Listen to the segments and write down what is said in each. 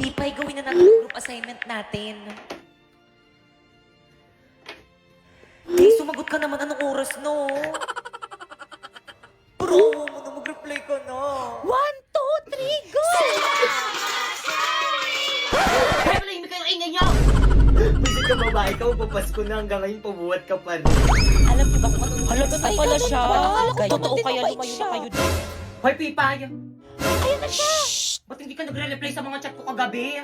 Pipay, gawin na natin ang group assignment natin. Hey, sumagot ka naman. Anong oras, no? Bro, mo na mag-reply ka na. 1, 2, 3, go! Kaya pala yung kayo ingay niyo! Bisit ka babae ka, magpapasko na hanggang ngayon pabuhat ka pa rin. Alam niyo ba kung anong Halaga na pala siya. Totoo kaya mabait lumayo siya. na kayo dito. Hoy, Pipay! Ayan na siya! Ba't hindi ka nagre-reply sa mga chat ko kagabi?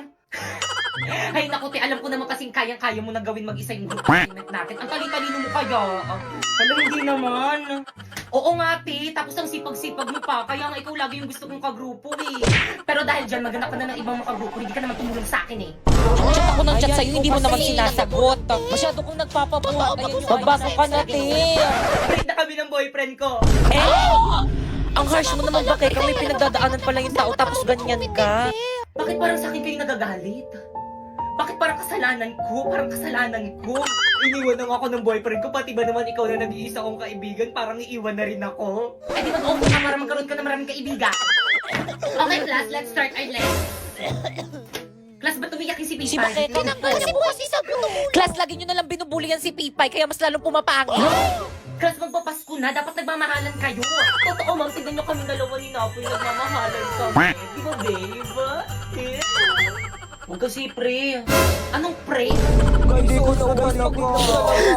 Ay naku, te, alam ko naman kasing kayang-kaya mo na gawin mag-isa yung group assignment natin. Ang talino mo kaya. Hala, hindi naman. Oo nga, te, tapos ang sipag-sipag mo pa, kaya nga ikaw lagi yung gusto kong kagrupo eh. Pero dahil dyan, maghanap ka na ng ibang makagrupo, hindi ka naman tumulong sa akin eh. Chat ako ng chat sa'yo, hindi mo naman sinasagot. Masyado kong nagpapabuhat. Magbago ka na, te. Break na kami ng boyfriend ko. Ang harsh mo naman, Bakit? Kami pinagdadaanan pa lang yung tao tapos ganyan ka. Bakit parang sa akin kayo nagagalit? Bakit parang kasalanan ko? Parang kasalanan ko. Iniwan na ako ng boyfriend ko, pati ba naman ikaw na nag-iisa kong kaibigan, parang iiwan na rin ako. Ay di mag-open ka para magkaroon ka ng maraming kaibigan. Okay class, let's start our lesson. Class, ba't umiyak yung si Pipay? Si Bakit? Kasi bukas isagot. Class, lagi nyo nalang binubuligan si Pipay, kaya mas lalong pumapangit. Class, magpapasko na, dapat nagmamahalan kayo. Totoo ma'am, tignan nyo kami dalawa ni Napoy, nagmamahalan kami. Di ba, babe? Huwag kasi pre. Anong pre? Hindi ko naman ako.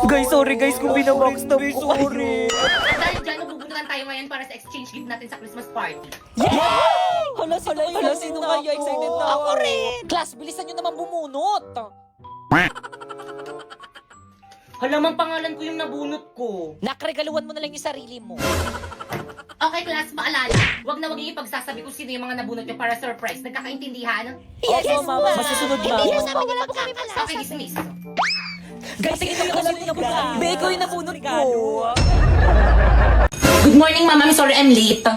Guys, sorry guys kung binabackstab ko kayo. At dahil dyan, magbubuntukan tayo ngayon para sa exchange gift natin sa Christmas party. Hala, sino kaya? Excited na ako rin. Class, bilisan nyo naman bumunot. Hala, mang pangalan ko yung nabunot ko. Nakregaluhan mo na lang yung sarili mo. Okay, class, maalala. Huwag na huwag yung ipagsasabi kung sino yung mga nabunot nyo para surprise. Nagkakaintindihan? Yes, mama. Masusunod, mama. Hindi na namin alam kung kami Okay, dismiss. Guys, tingin ko kasi yung nabunod. Be, ikaw yung nabunod ko. Good morning, mama. I'm sorry I'm late.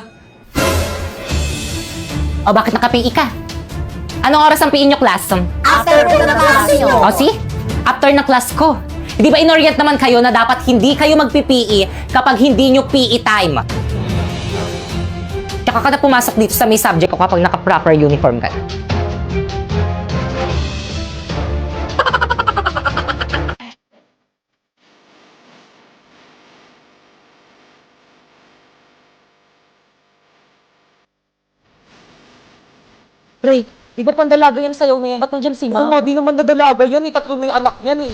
O, bakit naka-PE ka? Anong oras ang PE nyo, class? After po na class nyo. O, see? After na class ko. Di ba inorient naman kayo na dapat hindi kayo magpi-PE kapag hindi nyo PE time? Tsaka ka na pumasok dito sa may subject ko kapag naka-proper uniform ka. Ray, di ba pandalaga yan sa'yo, me? Ba't nandiyan si Ma? Oo nga, di naman nadalaga yan. Tatlo na yung anak niyan eh.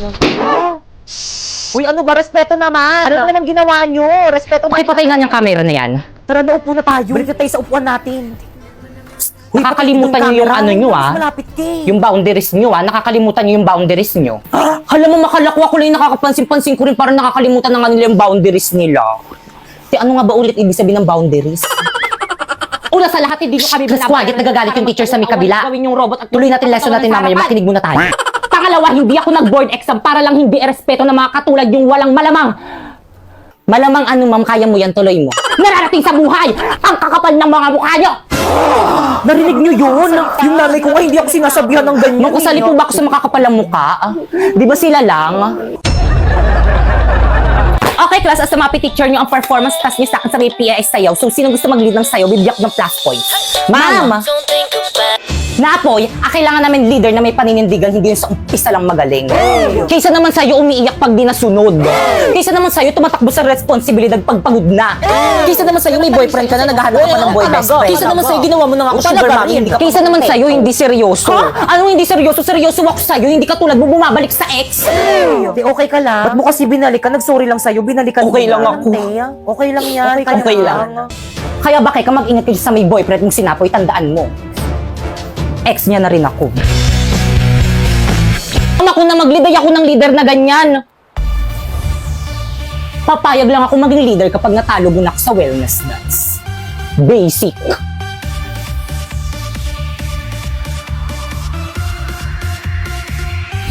Uy, ano ba? Respeto naman. Ano naman ginawa nyo? Respeto naman. Pakipatay nga niyang camera na yan. Tara, naupo na tayo. Balik na tayo sa upuan natin. Nakakalimutan niyo yung ano nyo, Mas malapit ka eh. Yung boundaries nyo, Nakakalimutan nyo yung boundaries nyo. Hala mo, makalakwa ko lang yung nakakapansin-pansin ko rin parang nakakalimutan na nga nila yung boundaries nila. Ano nga ba ulit ibig sabihin ng boundaries? Una sa lahat, hindi nyo kami quiet, nagagalit yung teacher sa may kabila. Gawin yung robot at Tuloy natin lesson natin mamaya, makinig muna tayo. Pangalawa, hindi ako nag-board exam para lang hindi irespeto ng mga katulad yung walang malamang. Malamang ano ma'am, kaya mo yan, tuloy mo. Nararating sa buhay, ang kakapal ng mga mukha nyo! Narinig nyo yun? Yung nanay ko nga, hindi ako sinasabihan ng ganyan. Makusali po ba ako sa makakapalang mukha? Di ba sila lang? Okay, class, as a mapi teacher nyo, ang performance task nyo sa akin sa may PIS sayaw. So, sino gusto mag-lead ng sayaw, bibigyan ko ng plus points. Ma'am! Napoy, kailangan namin leader na may paninindigan, hindi yung sa umpisa lang magaling. Kaysa naman sa'yo umiiyak pag di nasunod. Kaysa naman sa'yo tumatakbo sa responsibilidad pag pagod na. Kaysa naman sa'yo may boyfriend ka na naghahanap ka pa ng boy best friend. Kaysa naman sa'yo ginawa mo na nga ako sugar mommy. Kaysa naman sa'yo hindi seryoso. Anong hindi seryoso? Seryoso ako sa'yo, hindi ka tulad mo bumabalik sa ex. Di, okay ka lang? Ba't mo kasi binalikan? Nag-sorry lang sa'yo, binalikan Okay mo lang na. ako. Okay lang yan. Okay lang. Kaya ba kaya ka mag-ingat kayo sa may boyfriend mong sinapoy, tandaan mo. Ex niya na rin ako. Ako na mag-lead, ay ako ng leader na ganyan. Papayag lang ako maging leader kapag natalo mo na ako sa wellness dance. Basic.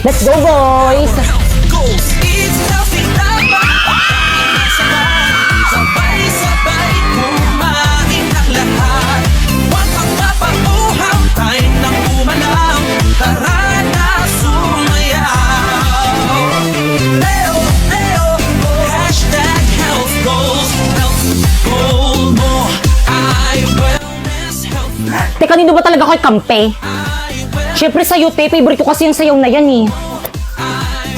Let's go, boys! It's healthy sabay-sabay kumain ang lahat. Huwag magpapauhaw, time ng umalaw. Tara na sumayaw. Leo, Leo, hashtag health goals. Health goal mo ay wellness health. Teka, nino ba talaga ako'y kampe? Siyempre sa'yo, te. Favorite ko kasi yung sayaw na yan eh.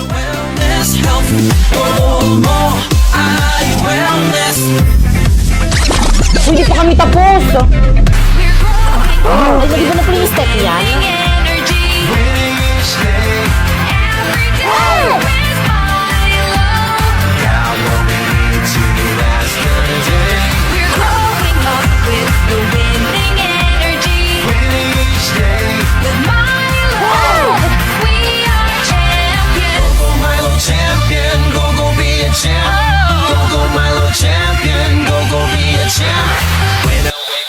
Wellness, health, goal more. Wellness. Hindi pa kami tapos. Ay, lagi ba na pala yung step niyan? Champion, go go be a champ. Go go Milo champion, go go be a champ.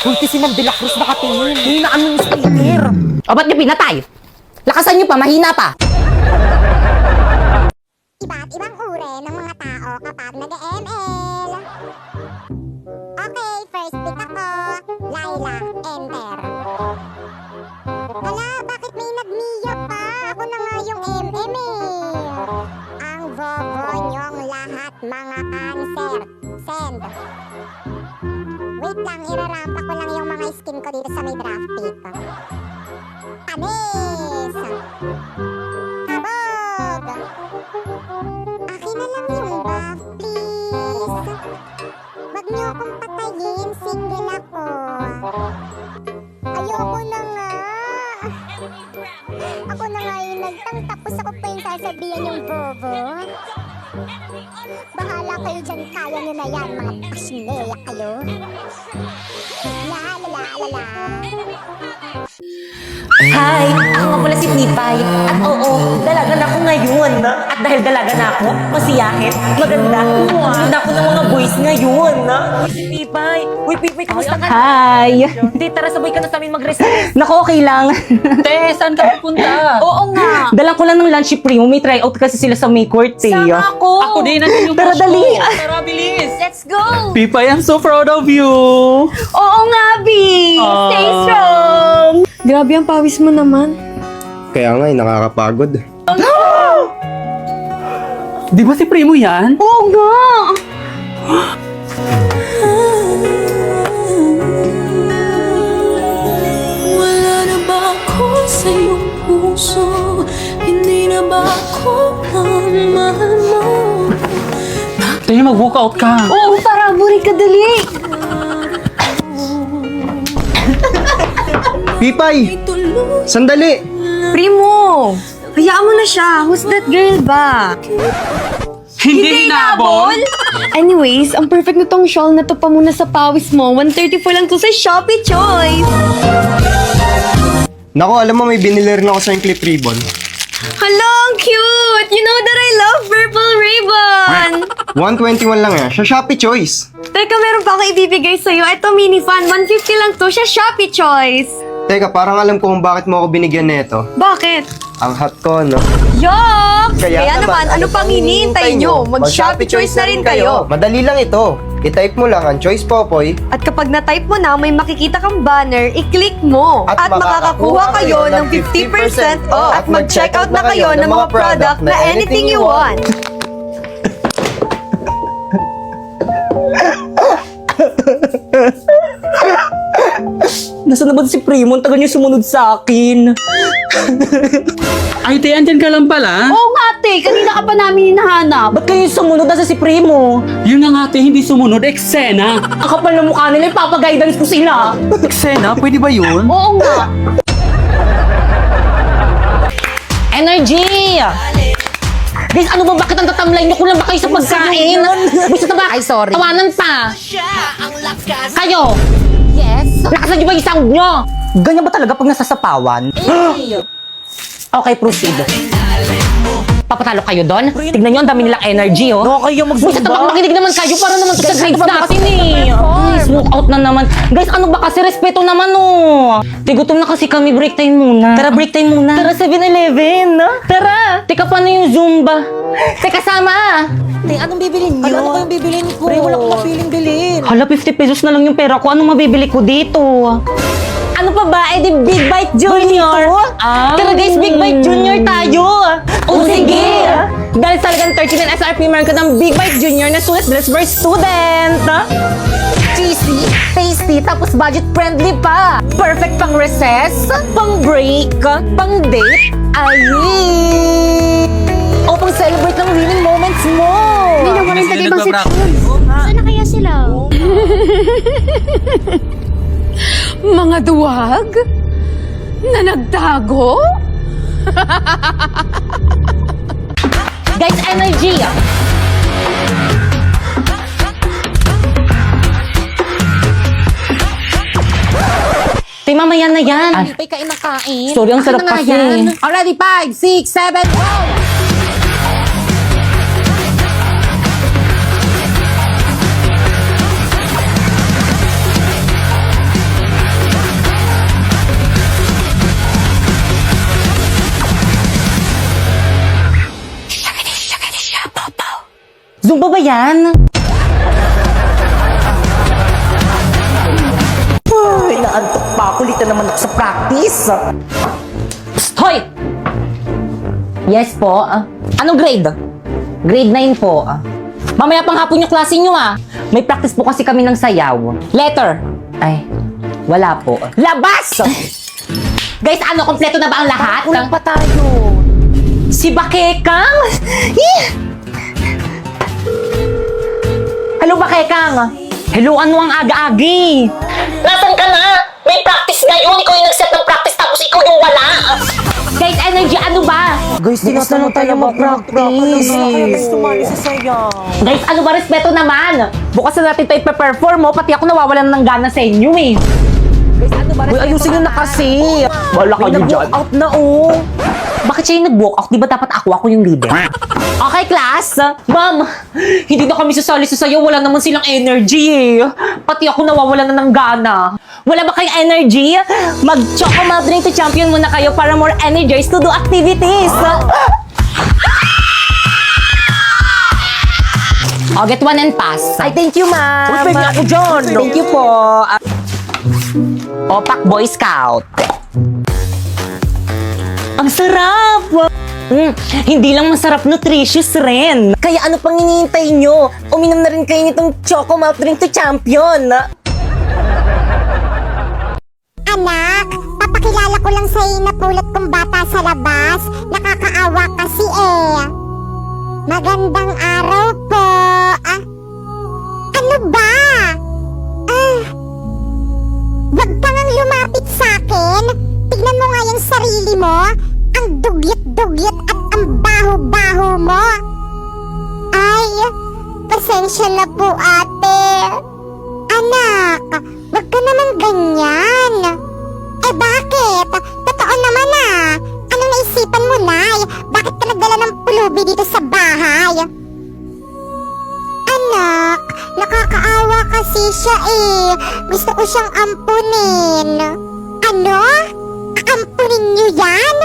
Ulti si Ma'am De La Cruz nakatingin. Hindi na kami yung speaker. O, ba't niyo pinatay? Lakasan niyo pa, mahina pa. Iba't ibang uri ng mga tao kapag nag-ML. Okay, first pick ako. Laila, enter. Hala, bakit may nag-Mia pa? Ako na nga yung MM eh. Ang bobo niyong lahat, mga cancer. Send. Wait lang, irarampa ko lang yung mga skin ko dito sa may draft pick. Panis! Kabog! Akin na lang yung buff, please. Wag niyo akong patayin, single ako. Ayoko na nga. Ako na nga yung nagtang, tapos ako pa yung sasabihan yung bobo. Bahala kayo dyan, kaya nyo na yan, mga pasineya kayo. La la la la la. Hi, ako nga pala si Pipay. At oo, dalaga na ako ngayon. At dahil dalaga na ako, masiyahin, maganda. Maganda ako ng mga boys ngayon. Si Pipay. Uy, Pipay, kamusta ka? Hi! Hindi, tara sabay ka na sa amin mag-recess. Naku, okay lang. Te, saan ka pupunta? Oo nga. Dalang ko lang ng lunch si Primo. May tryout kasi sila sa May Court eh. Ako! Ako din, nandun yung Tara, crush ko. dali. Tara, bilis! Let's go! Pipay, I'm so proud of you! Oo nga, B! Stay strong! Grabe ang pawis mo naman. Kaya nga, nakakapagod. Di ba si Primo yan? Oo nga! Wala na ba ako sa iyong puso? Hindi na ba ako ang mahal mo? Te, mag-walkout ka. Oo, tara, buri ka dali. Pipay! Sandali! Primo, hayaan mo na siya. Who's that girl ba? Hindi hinabol? Anyways, ang perfect na tong shawl na to pa muna sa pawis mo. 134 lang to sa Shopee Choice. Nako, alam mo may binili rin ako sa yung clip ribbon. Hala, ang cute! You know that I love purple ribbon! 121 lang yan, sa Shopee Choice. Teka, meron pa akong ibibigay sa'yo. Ito, mini fan. 150 lang to sa Shopee Choice. Teka, parang alam ko kung bakit mo ako binigyan nito. Bakit? Ang hot ko, no? Yuck! Kaya naman, ano pang hinihintay nyo? Mag-Shopee Choice na rin kayo. Madali lang ito. I-type mo lang ang Choice Popoy At kapag na-type mo na, may makikita kang banner, i-click mo. At makakakuha kayo ng 50% off. At mag-check out na kayo ng mga product na anything you want. Nasaan na ba si Primo? Ang tagal niya sumunod sa akin. Ay, te, andyan ka lang pala. Oo nga, te. Kanina ka pa namin hinahanap. Ba't kayo sumunod? Nasa si Primo. Yun na nga, te, hindi sumunod. Eksena. Ang kapal ng mukha nila, ipapag-guidance ko sila. Eksena? Pwede ba yun? Oo nga. Energy! Guys, ano ba? Bakit ang tatamlay niyo? Kulang ba kayo sa pagkain? Gusto na ba? Ay, sorry. Tawanan pa. Kayo! Yes? Lakasan niyo ba yung sound niyo? Ganyan ba talaga pag nasasapawan? Okay, proceed. Papatalo kayo doon? Tignan niyo, ang dami nilang energy, oh. Nakakaya Buset magzumba. naman, makinig naman kayo para naman sa grades natin, eh. Ay, smoke out na naman. Guys, ano ba kasi? Respeto naman, oh. Tigutom na kasi kami, break time muna. Tara, break time muna. Tara, 7-Eleven. Tara. Teka, paano yung Zumba? Teka, sama. Te, anong bibilin niyo? Ano kayong bibilin ko? Pre, wala akong mapiling bilhin. Hala, 50 pesos na lang yung pera ko. Anong mabibili ko dito? Ano pa ba? Eh di Big Bite Junior. Tara guys, Big Bite Junior tayo. O sige. Dahil talagang 39 SRP meron ka ng Big Bite Junior na sulit dress for student. cheesy, tasty, tapos budget-friendly pa. Perfect pang recess, pang break, pang date, ay! O pang celebrate ng winning moments mo. May nawalan sa ibang section. Saan na kaya sila? Mga duwag? Na nagtago? Guys, energy! Tay, mamaya na yan. Hindi pa kain ng kain. Sorry, ang sarap Akin na nga kasi. yan. Already, 5, 6, 7, go! Zumba ba yan? Ay, naantok pa ako. Lita naman ako sa practice. Psst, hoy! Yes po. Anong grade? Grade 9 po. Mamaya pang hapon yung klase nyo May practice po kasi kami ng sayaw. Letter. Ay, wala po. Labas! Guys, ano? Kompleto na ba ang lahat? Kulang pa tayo. Si Bakekang? Hello, Bakekang. Hello, ano ang aga-agi? Nasaan ka na? May practice ngayon. Ikaw yung nag-set ng practice tapos ikaw yung wala. Guys, energy, ano ba? Guys, tinatanong tayo mag-practice. Guys, ano ba? Respeto naman. Bukas na natin tayo ipe-perform mo. Pati ako nawawalan ng gana sa inyo Guys, ano ba? Uy, ayusin nyo na kasi. Wala kayo dyan. Nag-walk out na, oh. Bakit siya yung nag-walk out? Di ba dapat ako yung leader? Okay, class. Ma'am, hindi na kami sasali sa sayo. Wala naman silang energy Pati ako nawawalan na ng gana. Wala ba kayong energy? Mag-choco malt drink to champion muna kayo para more energized to do activities. Oh, get one and pass. Ay, thank you, ma'am. Uy, pwede ako dyan. Thank you po. Opak Boy Scout. Ang sarap! Hindi lang masarap, nutritious rin. Kaya ano pang hinihintay nyo? Uminom na rin kayo nitong Choco Malt Drink to Champion. Anak, papakilala ko lang sa'yo na pulot kong bata sa labas. Nakakaawa kasi Magandang araw po. Ano ba? Wag ka ngang lumapit sa'kin. Tignan mo nga yung sarili mo. Ang dugyot-dugyot at ang baho-baho mo. Ay, pasensya na po ate. Anak, wag ka naman ganyan. Bakit? Totoo naman Ano naisipan mo, Nay? Bakit ka nagdala ng pulubi dito sa bahay? Anak, nakakaawa kasi siya Gusto ko siyang ampunin. Ano? Aampunin niyo yan?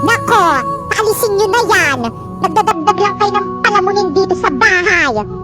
Nako, paalisin niyo na yan. Nagdadagdag lang kayo ng palamunin dito sa bahay.